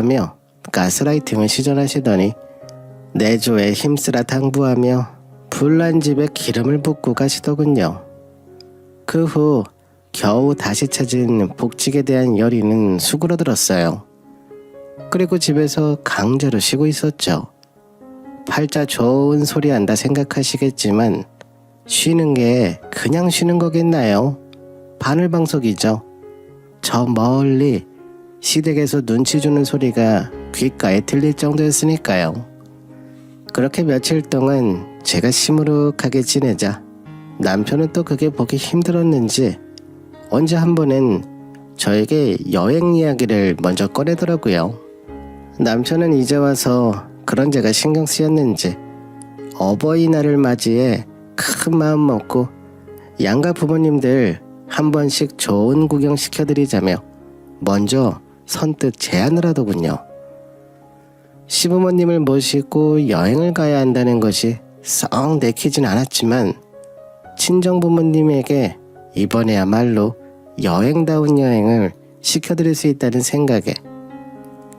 하며 가스라이팅을 시전하시더니 내조에 힘쓰라 당부하며 불난 집에 기름을 붓고 가시더군요. 그 후 겨우 다시 찾은 복직에 대한 열의는 수그러들었어요. 그리고 집에서 강제로 쉬고 있었죠. 팔자 좋은 소리 한다 생각하시겠지만 쉬는 게 그냥 쉬는 거겠나요? 바늘방석이죠. 저 멀리 시댁에서 눈치 주는 소리가 귓가에 들릴 정도였으니까요. 그렇게 며칠 동안 제가 시무룩하게 지내자 남편은 또 그게 보기 힘들었는지 언제 한 번은 저에게 여행 이야기를 먼저 꺼내더라고요. 남편은 이제 와서 그런 제가 신경 쓰였는지 어버이날을 맞이해 큰 마음 먹고 양가 부모님들 한 번씩 좋은 구경 시켜드리자며 먼저 선뜻 제안을 하더군요. 시부모님을 모시고 여행을 가야 한다는 것이 썩 내키진 않았지만 친정부모님에게 이번에야말로 여행다운 여행을 시켜드릴 수 있다는 생각에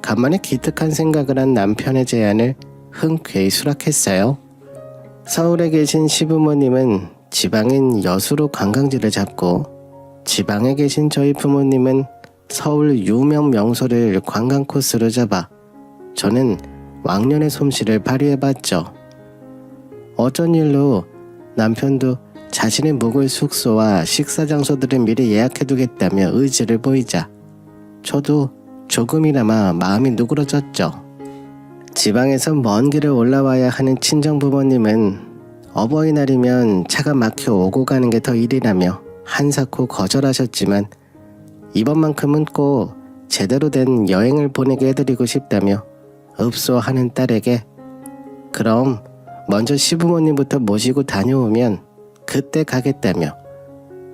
간만에 기특한 생각을 한 남편의 제안을 흔쾌히 수락했어요. 서울에 계신 시부모님은 지방인 여수로 관광지를 잡고 지방에 계신 저희 부모님은 서울 유명 명소를 관광 코스로 잡아 저는 왕년의 솜씨를 발휘해봤죠. 어쩐 일로 남편도 자신의 묵을 숙소와 식사 장소들을 미리 예약해두겠다며 의지를 보이자 저도 조금이나마 마음이 누그러졌죠. 지방에서 먼 길을 올라와야 하는 친정부모님은 어버이날이면 차가 막혀 오고 가는 게 더 일이라며 한사코 거절하셨지만 이번만큼은 꼭 제대로 된 여행을 보내게 해드리고 싶다며 읍소하는 딸에게 그럼 먼저 시부모님부터 모시고 다녀오면 그때 가겠다며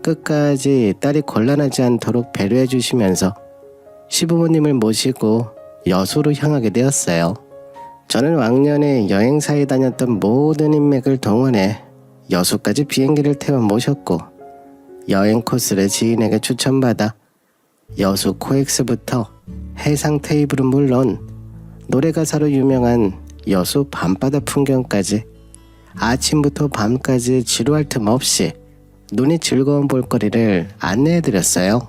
끝까지 딸이 곤란하지 않도록 배려해 주시면서 시부모님을 모시고 여수로 향하게 되었어요. 저는 왕년에 여행사에 다녔던 모든 인맥을 동원해 여수까지 비행기를 태워 모셨고 여행 코스를 지인에게 추천받아 여수 코엑스부터 해상 테이블은 물론 노래가사로 유명한 여수 밤바다 풍경까지 아침부터 밤까지 지루할 틈 없이 눈이 즐거운 볼거리를 안내해드렸어요.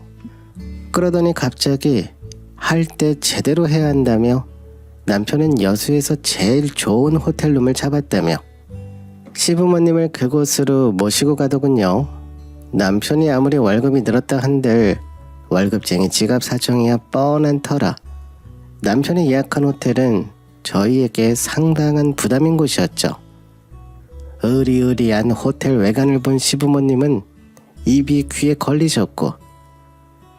그러더니 갑자기 할 때 제대로 해야 한다며 남편은 여수에서 제일 좋은 호텔룸을 잡았다며 시부모님을 그곳으로 모시고 가더군요. 남편이 아무리 월급이 늘었다 한들 월급쟁이 지갑 사정이야 뻔한 터라 남편이 예약한 호텔은 저희에게 상당한 부담인 곳이었죠. 으리으리한 호텔 외관을 본 시부모님은 입이 귀에 걸리셨고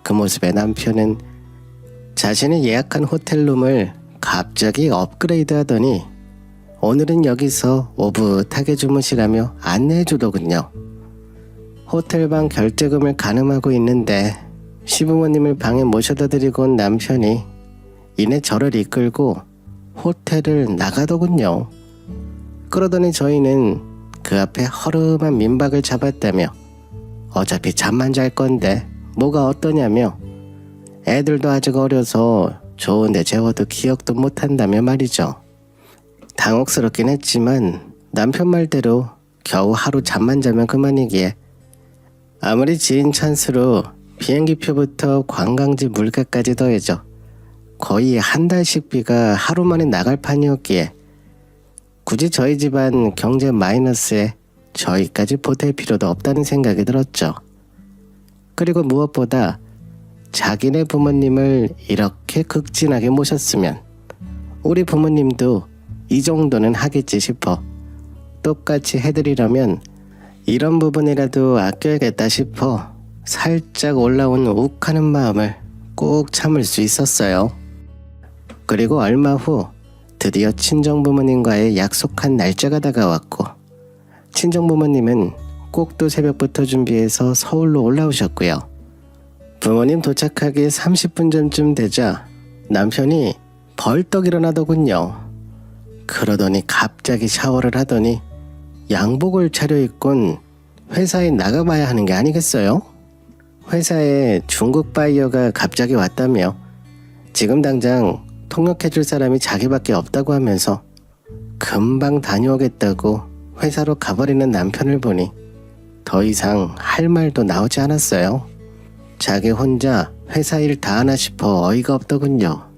그 모습에 남편은 자신이 예약한 호텔룸을 갑자기 업그레이드 하더니 오늘은 여기서 오붓하게 주무시라며 안내해 주더군요. 호텔방 결제금을 가늠하고 있는데 시부모님을 방에 모셔다 드리고 온 남편이 이내 저를 이끌고 호텔을 나가더군요. 그러더니 저희는 그 앞에 허름한 민박을 잡았다며 어차피 잠만 잘 건데 뭐가 어떠냐며 애들도 아직 어려서 좋은데 재워도 기억도 못한다며 말이죠. 당혹스럽긴 했지만 남편 말대로 겨우 하루 잠만 자면 그만이기에 아무리 지인 찬스로 비행기표부터 관광지 물가까지 더해져 거의 한 달씩 비가 하루 만에 나갈 판이었기에 굳이 저희 집안 경제 마이너스에 저희까지 보탤 필요도 없다는 생각이 들었죠. 그리고 무엇보다 자기네 부모님을 이렇게 극진하게 모셨으면 우리 부모님도 이 정도는 하겠지 싶어 똑같이 해드리려면 이런 부분이라도 아껴야겠다 싶어 살짝 올라온 욱하는 마음을 꼭 참을 수 있었어요. 그리고 얼마 후 드디어 친정부모님과의 약속한 날짜가 다가왔고 친정부모님은 꼭두 새벽부터 준비해서 서울로 올라오셨고요. 부모님 도착하기 30분 전쯤 되자 남편이 벌떡 일어나더군요. 그러더니 갑자기 샤워를 하더니 양복을 차려입곤 회사에 나가봐야 하는 게 아니겠어요? 회사에 중국 바이어가 갑자기 왔다며 지금 당장 통역해줄 사람이 자기밖에 없다고 하면서 금방 다녀오겠다고 회사로 가버리는 남편을 보니 더 이상 할 말도 나오지 않았어요. 자기 혼자 회사 일 다 하나 싶어 어이가 없더군요.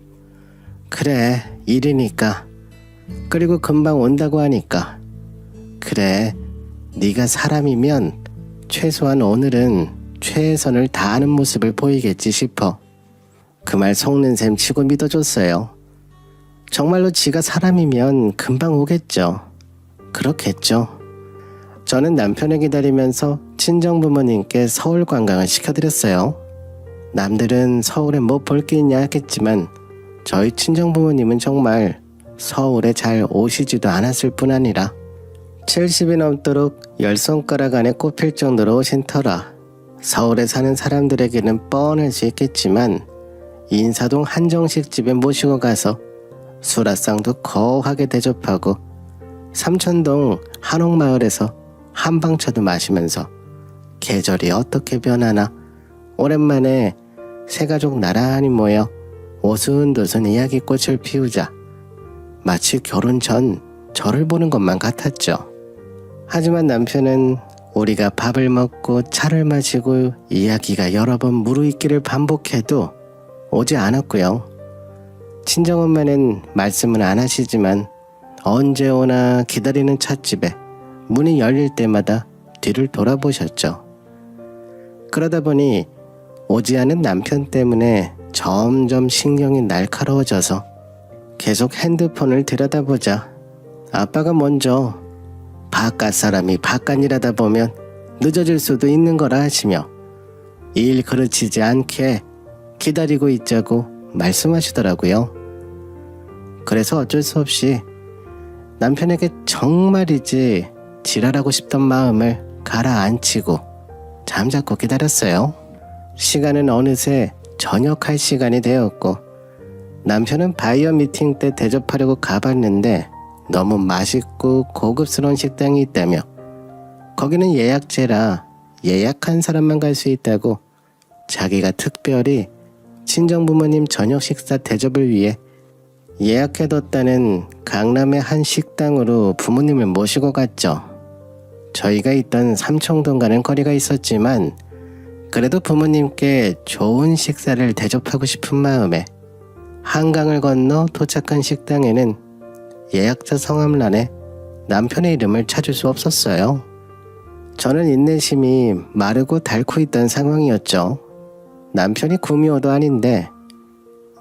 그래, 일이니까. 그리고 금방 온다고 하니까. 그래, 네가 사람이면 최소한 오늘은 최선을 다하는 모습을 보이겠지 싶어 그 말 속는 셈 치고 믿어줬어요. 정말로 지가 사람이면 금방 오겠죠. 그렇겠죠. 저는 남편을 기다리면서 친정부모님께 서울 관광을 시켜드렸어요. 남들은 서울에 뭐 볼 게 있냐 했겠지만 저희 친정부모님은 정말 서울에 잘 오시지도 않았을 뿐 아니라 70이 넘도록 10손가락 안에 꼽힐 정도로 오신 터라 서울에 사는 사람들에게는 뻔할 수 있겠지만 인사동 한정식 집에 모시고 가서 수라상도 거하게 대접하고 삼천동 한옥마을에서 한방차도 마시면서 계절이 어떻게 변하나 오랜만에 새가족 나란히 모여 오순도순 이야기꽃을 피우자 마치 결혼 전 저를 보는 것만 같았죠. 하지만 남편은 우리가 밥을 먹고 차를 마시고 이야기가 여러 번 무르익기를 반복해도 오지 않았고요. 친정엄마는 말씀은 안 하시지만 언제 오나 기다리는 찻집에 문이 열릴 때마다 뒤를 돌아보셨죠. 그러다 보니 오지 않은 남편 때문에 점점 신경이 날카로워져서 계속 핸드폰을 들여다보자 아빠가 먼저 바깥 사람이 바깥 일하다 보면 늦어질 수도 있는 거라 하시며 일 그르치지 않게 기다리고 있자고 말씀하시더라고요. 그래서 어쩔 수 없이 남편에게 정말이지 지랄하고 싶던 마음을 가라앉히고 잠자코 기다렸어요. 시간은 어느새 저녁할 시간이 되었고 남편은 바이어 미팅 때 대접하려고 가봤는데 너무 맛있고 고급스러운 식당이 있다며 거기는 예약제라 예약한 사람만 갈 수 있다고 자기가 특별히 친정부모님 저녁 식사 대접을 위해 예약해뒀다는 강남의 한 식당으로 부모님을 모시고 갔죠. 저희가 있던 삼청동 가는 거리가 있었지만 그래도 부모님께 좋은 식사를 대접하고 싶은 마음에 한강을 건너 도착한 식당에는 예약자 성함란에 남편의 이름을 찾을 수 없었어요. 저는 인내심이 마르고 닳고 있던 상황이었죠. 남편이 구미호도 아닌데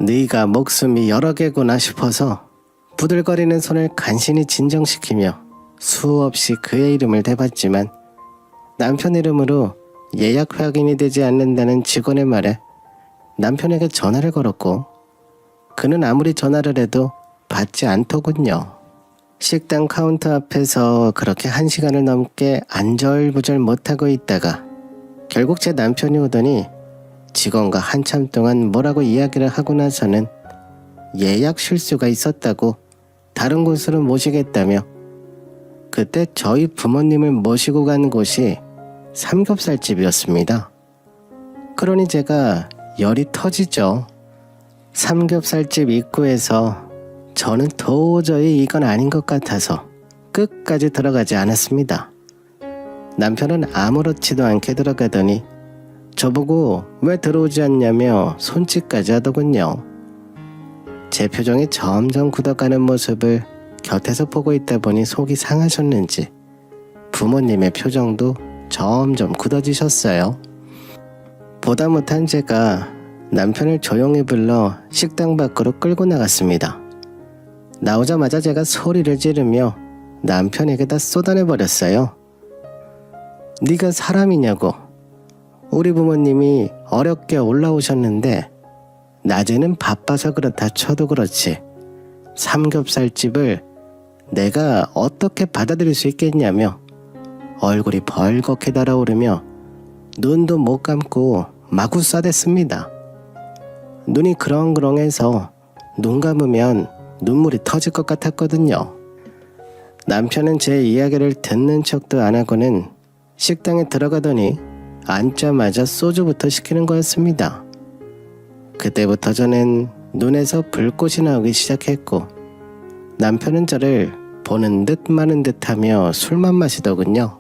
네가 목숨이 여러 개구나 싶어서 부들거리는 손을 간신히 진정시키며 수없이 그의 이름을 대봤지만 남편 이름으로 예약 확인이 되지 않는다는 직원의 말에 남편에게 전화를 걸었고 그는 아무리 전화를 해도 받지 않더군요. 식당 카운터 앞에서 그렇게 1시간을 넘게 안절부절 못하고 있다가 결국 제 남편이 오더니 직원과 한참 동안 뭐라고 이야기를 하고 나서는 예약 실수가 있었다고 다른 곳으로 모시겠다며 그때 저희 부모님을 모시고 간 곳이 삼겹살집이었습니다. 그러니 제가 열이 터지죠. 삼겹살집 입구에서 저는 도저히 이건 아닌 것 같아서 끝까지 들어가지 않았습니다. 남편은 아무렇지도 않게 들어가더니 저보고 왜 들어오지 않냐며 손짓까지 하더군요. 제 표정이 점점 굳어가는 모습을 곁에서 보고 있다 보니 속이 상하셨는지 부모님의 표정도 점점 굳어지셨어요. 보다 못한 제가 남편을 조용히 불러 식당 밖으로 끌고 나갔습니다. 나오자마자 제가 소리를 지르며 남편에게다 쏟아내버렸어요. 네가 사람이냐고. 우리 부모님이 어렵게 올라오셨는데 낮에는 바빠서 그렇다 쳐도 그렇지 삼겹살집을 내가 어떻게 받아들일 수 있겠냐며 얼굴이 벌겋게 달아오르며 눈도 못 감고 마구 쏴댔습니다. 눈이 그렁그렁해서 눈 감으면 눈물이 터질 것 같았거든요. 남편은 제 이야기를 듣는 척도 안 하고는 식당에 들어가더니 앉자마자 소주부터 시키는 거였습니다. 그때부터 저는 눈에서 불꽃이 나오기 시작했고 남편은 저를 보는 듯 마는 듯 하며 술만 마시더군요.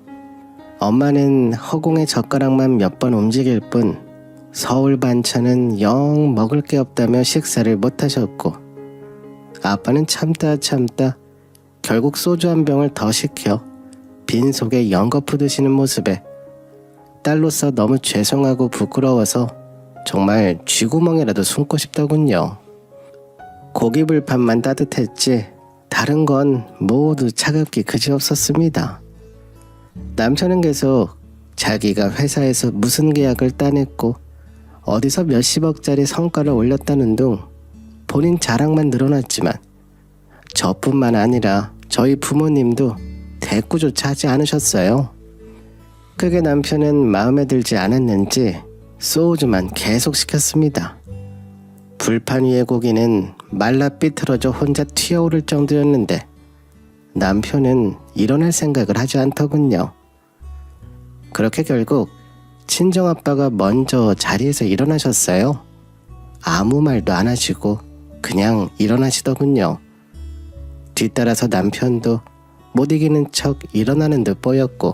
엄마는 허공에 젓가락만 몇 번 움직일 뿐 서울 반찬은 영 먹을 게 없다며 식사를 못하셨고 아빠는 참다 결국 소주 한 병을 더 시켜 빈속에 연거푸 드시는 모습에 딸로서 너무 죄송하고 부끄러워서 정말 쥐구멍이라도 숨고 싶더군요. 고기불판만 따뜻했지 다른 건 모두 차갑기 그지없었습니다. 남편은 계속 자기가 회사에서 무슨 계약을 따냈고 어디서 몇십억짜리 성과를 올렸다는 둥 본인 자랑만 늘어났지만 저뿐만 아니라 저희 부모님도 대꾸조차 하지 않으셨어요. 그게 남편은 마음에 들지 않았는지 소주만 계속 시켰습니다. 불판 위의 고기는 말라 삐뚤어져 혼자 튀어오를 정도였는데 남편은 일어날 생각을 하지 않더군요. 그렇게 결국 친정아빠가 먼저 자리에서 일어나셨어요. 아무 말도 안 하시고 그냥 일어나시더군요. 뒤따라서 남편도 못 이기는 척 일어나는 듯 보였고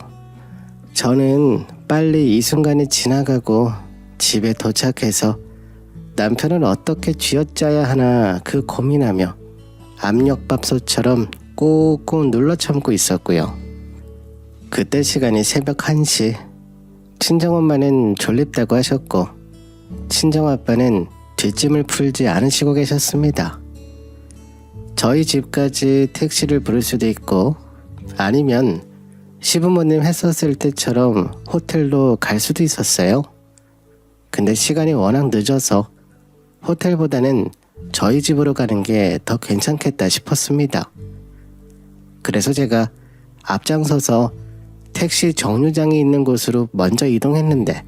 저는 빨리 이 순간이 지나가고 집에 도착해서 남편을 어떻게 쥐어짜야 하나 그 고민하며 압력밥솥처럼 꾹꾹 눌러 참고 있었고요. 그때 시간이 새벽 1시. 친정엄마는 졸립다고 하셨고 친정아빠는 뒷짐을 풀지 않으시고 계셨습니다. 저희 집까지 택시를 부를 수도 있고 아니면 시부모님 했었을 때처럼 호텔로 갈 수도 있었어요. 근데 시간이 워낙 늦어서 호텔보다는 저희 집으로 가는 게 더 괜찮겠다 싶었습니다. 그래서 제가 앞장서서 택시 정류장이 있는 곳으로 먼저 이동했는데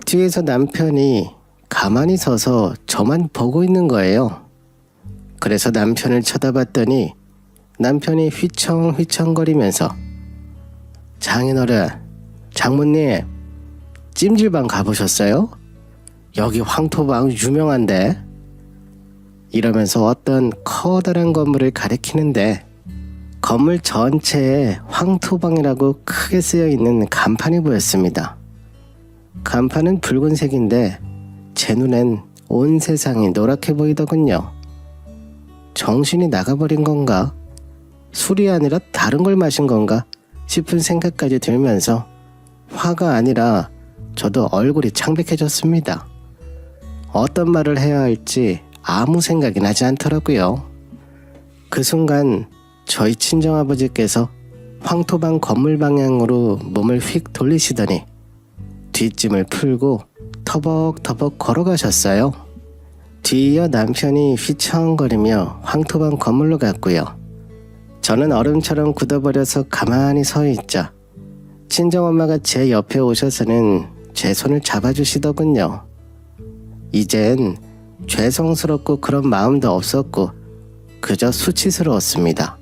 뒤에서 남편이 가만히 서서 저만 보고 있는 거예요. 그래서 남편을 쳐다봤더니 남편이 휘청휘청거리면서 장인어른, 장모님, 찜질방 가보셨어요? 여기 황토방 유명한데? 이러면서 어떤 커다란 건물을 가리키는데 건물 전체에 황토방이라고 크게 쓰여있는 간판이 보였습니다. 간판은 붉은색인데 제 눈엔 온 세상이 노랗게 보이더군요. 정신이 나가버린 건가? 술이 아니라 다른 걸 마신 건가 싶은 생각까지 들면서 화가 아니라 저도 얼굴이 창백해졌습니다. 어떤 말을 해야 할지 아무 생각이 나지 않더라고요. 그 순간 저희 친정아버지께서 황토방 건물 방향으로 몸을 휙 돌리시더니 뒷짐을 풀고 터벅터벅 걸어가셨어요. 뒤이어 남편이 휘청거리며 황토방 건물로 갔고요. 저는 얼음처럼 굳어버려서 가만히 서 있자 친정엄마가 제 옆에 오셔서는 제 손을 잡아주시더군요. 이젠 죄송스럽고 그런 마음도 없었고 그저 수치스러웠습니다.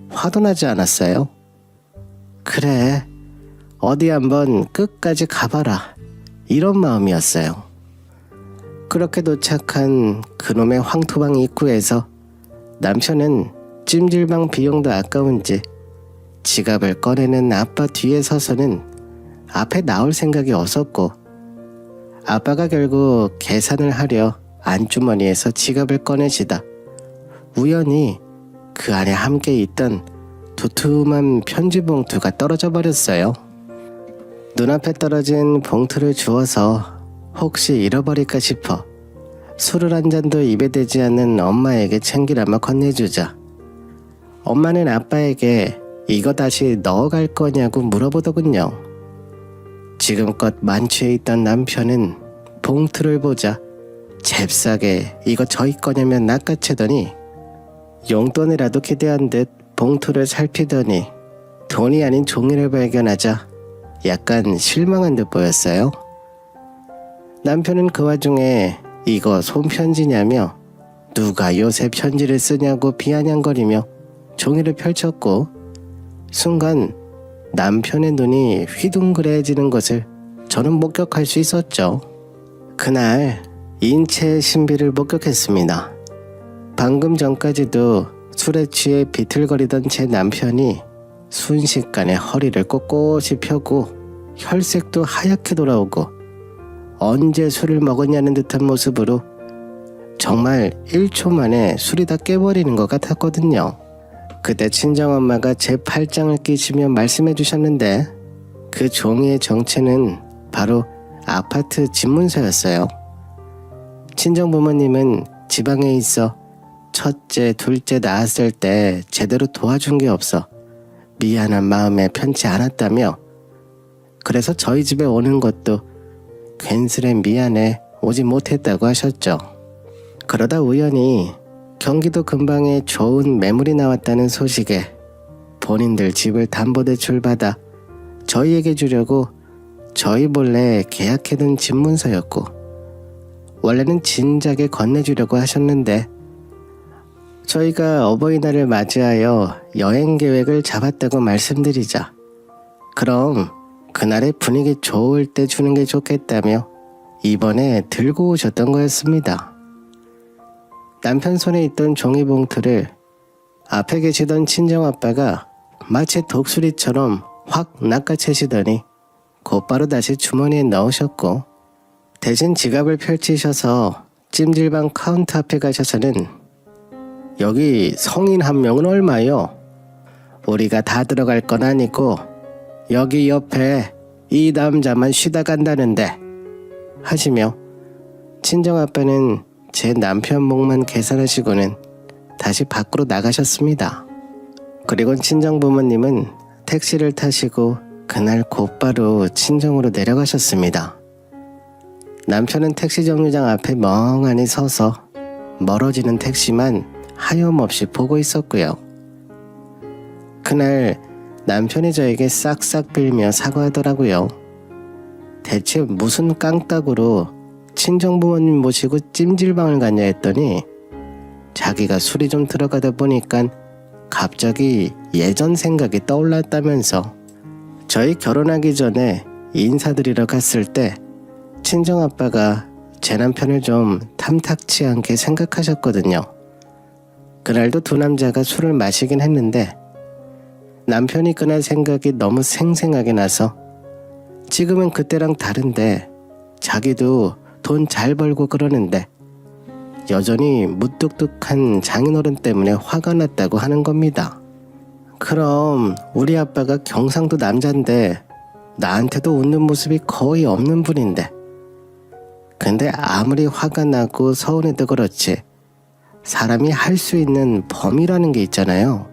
화도 나지 않았어요. 그래, 어디 한번 끝까지 가봐라, 이런 마음이었어요. 그렇게 도착한 그놈의 황토방 입구에서 남편은 찜질방 비용도 아까운지 지갑을 꺼내는 아빠 뒤에 서서는 앞에 나올 생각이 없었고 아빠가 결국 계산을 하려 안주머니에서 지갑을 꺼내시다 우연히 그 안에 함께 있던 두툼한 편지 봉투가 떨어져 버렸어요. 눈앞에 떨어진 봉투를 주워서 혹시 잃어버릴까 싶어 술을 한 잔도 입에 대지 않는 엄마에게 챙기라며 건네주자 엄마는 아빠에게 이거 다시 넣어갈 거냐고 물어보더군요. 지금껏 만취해 있던 남편은 봉투를 보자 잽싸게 이거 저희 거냐며 낚아채더니 용돈이라도 기대한 듯 봉투를 살피더니 돈이 아닌 종이를 발견하자 약간 실망한 듯 보였어요. 남편은 그 와중에 이거 손편지냐며 누가 요새 편지를 쓰냐고 비아냥거리며 종이를 펼쳤고 순간 남편의 눈이 휘둥그레지는 것을 저는 목격할 수 있었죠. 그날 인체의 신비를 목격했습니다. 방금 전까지도 술에 취해 비틀거리던 제 남편이 순식간에 허리를 꼿꼿이 펴고 혈색도 하얗게 돌아오고 언제 술을 먹었냐는 듯한 모습으로 정말 1초 만에 술이 다 깨버리는 것 같았거든요. 그때 친정엄마가 제 팔짱을 끼시며 말씀해 주셨는데 그 종이의 정체는 바로 아파트 집문서였어요. 친정부모님은 지방에 있어 첫째, 둘째 낳았을 때 제대로 도와준 게 없어 미안한 마음에 편치 않았다며 그래서 저희 집에 오는 것도 괜스레 미안해 오지 못했다고 하셨죠. 그러다 우연히 경기도 근방에 좋은 매물이 나왔다는 소식에 본인들 집을 담보대출 받아 저희에게 주려고 저희 몰래 계약해둔 집문서였고 원래는 진작에 건네주려고 하셨는데 저희가 어버이날을 맞이하여 여행 계획을 잡았다고 말씀드리자 그럼 그날의 분위기 좋을 때 주는 게 좋겠다며 이번에 들고 오셨던 거였습니다. 남편 손에 있던 종이봉투를 앞에 계시던 친정아빠가 마치 독수리처럼 확 낚아채시더니 곧바로 다시 주머니에 넣으셨고 대신 지갑을 펼치셔서 찜질방 카운터 앞에 가셔서는 여기 성인 한 명은 얼마요? 우리가 다 들어갈 건 아니고 여기 옆에 이 남자만 쉬다 간다는데 하시며 친정아빠는 제 남편 목만 계산하시고는 다시 밖으로 나가셨습니다. 그리고 친정부모님은 택시를 타시고 그날 곧바로 친정으로 내려가셨습니다. 남편은 택시 정류장 앞에 멍하니 서서 멀어지는 택시만 하염없이 보고 있었고요. 그날 남편이 저에게 싹싹 빌며 사과하더라고요. 대체 무슨 깡따구로 친정부모님 모시고 찜질방을 갔냐 했더니 자기가 술이 좀 들어가다 보니까 갑자기 예전 생각이 떠올랐다면서 저희 결혼하기 전에 인사드리러 갔을 때 친정아빠가 제 남편을 좀 탐탁치 않게 생각하셨거든요. 그날도 두 남자가 술을 마시긴 했는데 남편이 그날 생각이 너무 생생하게 나서 지금은 그때랑 다른데 자기도 돈 잘 벌고 그러는데 여전히 무뚝뚝한 장인어른 때문에 화가 났다고 하는 겁니다. 그럼 우리 아빠가 경상도 남잔데 나한테도 웃는 모습이 거의 없는 분인데 근데 아무리 화가 나고 서운해도 그렇지 사람이 할 수 있는 범위라는 게 있잖아요.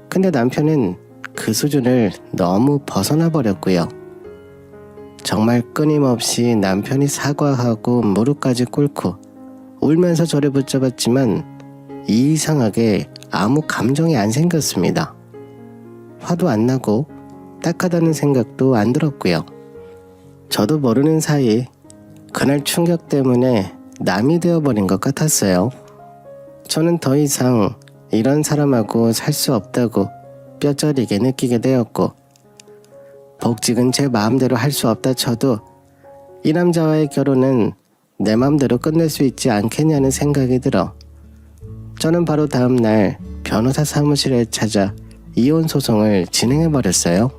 근데 남편은 그 수준을 너무 벗어나 버렸고요. 정말 끊임없이 남편이 사과하고 무릎까지 꿇고 울면서 저를 붙잡았지만 이상하게 아무 감정이 안 생겼습니다. 화도 안 나고 딱하다는 생각도 안 들었고요. 저도 모르는 사이 그날 충격 때문에 남이 되어버린 것 같았어요. 저는 더 이상 이런 사람하고 살 수 없다고 뼈저리게 느끼게 되었고 복직은 제 마음대로 할 수 없다 쳐도 이 남자와의 결혼은 내 마음대로 끝낼 수 있지 않겠냐는 생각이 들어 저는 바로 다음날 변호사 사무실에 찾아 이혼 소송을 진행해버렸어요.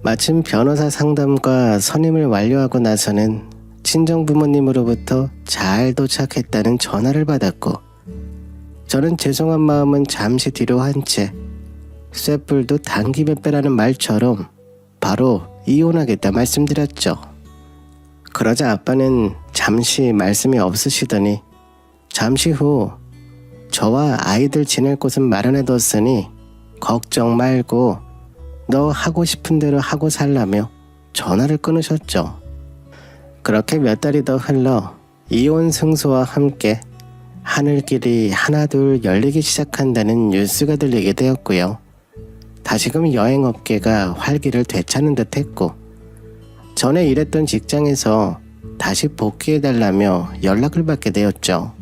마침 변호사 상담과 선임을 완료하고 나서는 친정부모님으로부터 잘 도착했다는 전화를 받았고 저는 죄송한 마음은 잠시 뒤로 한 채 쇳불도 당김에 빼라는 말처럼 바로 이혼하겠다 말씀드렸죠. 그러자 아빠는 잠시 말씀이 없으시더니 잠시 후 저와 아이들 지낼 곳은 마련해뒀으니 걱정 말고 너 하고 싶은 대로 하고 살라며 전화를 끊으셨죠. 그렇게 몇 달이 더 흘러 이혼 승소와 함께 하늘길이 하나둘 열리기 시작한다는 뉴스가 들리게 되었고요. 다시금 여행업계가 활기를 되찾는 듯 했고 전에 일했던 직장에서 다시 복귀해달라며 연락을 받게 되었죠.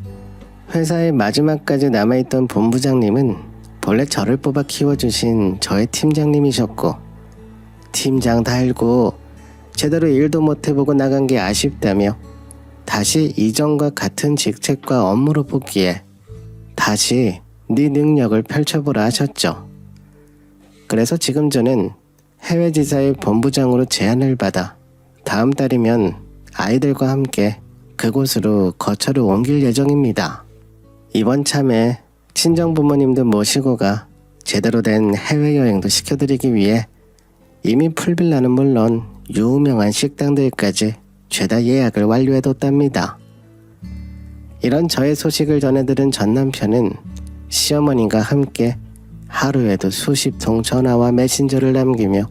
회사의 마지막까지 남아있던 본부장님은 본래 저를 뽑아 키워주신 저의 팀장님이셨고 팀장 달고 제대로 일도 못해보고 나간 게 아쉽다며 다시 이전과 같은 직책과 업무로 뽑기에 다시 네 능력을 펼쳐보라 하셨죠. 그래서 지금 저는 해외 지사의 본부장으로 제안을 받아 다음 달이면 아이들과 함께 그곳으로 거처를 옮길 예정입니다. 이번 참에 친정 부모님도 모시고 가 제대로 된 해외여행도 시켜드리기 위해 이미 풀빌라는 물론 유명한 식당들까지 죄다 예약을 완료해뒀답니다. 이런 저의 소식을 전해들은 전 남편은 시어머니가 함께 하루에도 수십 통 전화와 메신저를 남기며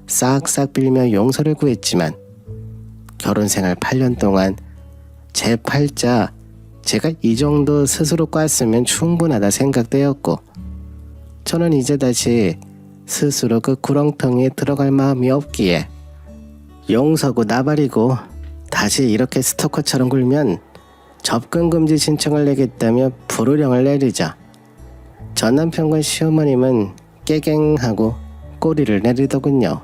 싹싹 빌며 용서를 구했지만 결혼생활 8년 동안 제 팔자 제가 이 정도 스스로 꽈으면 충분하다 생각되었고 저는 이제 다시 스스로 그 구렁텅이에 들어갈 마음이 없기에 용서고 나발이고 다시 이렇게 스토커처럼 굴면 접근금지 신청을 내겠다며 불호령을 내리자 전 남편과 시어머님은 깨갱하고 꼬리를 내리더군요.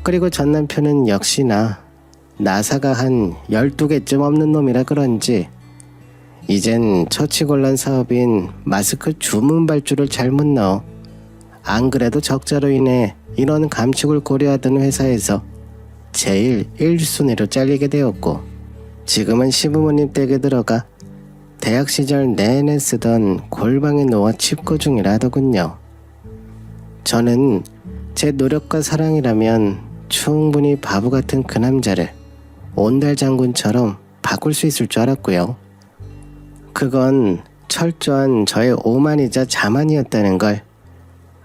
그리고 전 남편은 역시나 나사가 한 12개쯤 없는 놈이라 그런지 이젠 처치곤란 사업인 마스크 주문 발주를 잘못 넣어 안 그래도 적자로 인해 인원 감축을 고려하던 회사에서 제일 1순위로 잘리게 되었고 지금은 시부모님 댁에 들어가 대학 시절 내내 쓰던 골방에 놓아 칩거 중이라 하더군요. 저는 제 노력과 사랑이라면 충분히 바보 같은 그 남자를 온달 장군처럼 바꿀 수 있을 줄 알았고요. 그건 철저한 저의 오만이자 자만이었다는 걸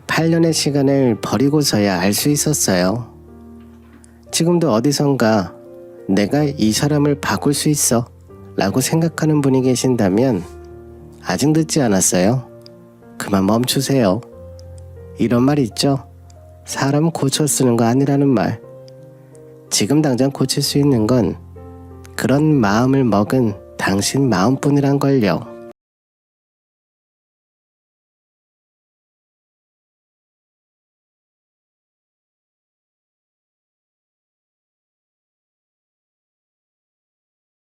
8년의 시간을 버리고서야 알 수 있었어요. 지금도 어디선가 내가 이 사람을 바꿀 수 있어 라고 생각하는 분이 계신다면 아직 늦지 않았어요. 그만 멈추세요. 이런 말 있죠? 사람 고쳐 쓰는 거 아니라는 말. 지금 당장 고칠 수 있는 건 그런 마음을 먹은 당신 마음뿐이란 걸요.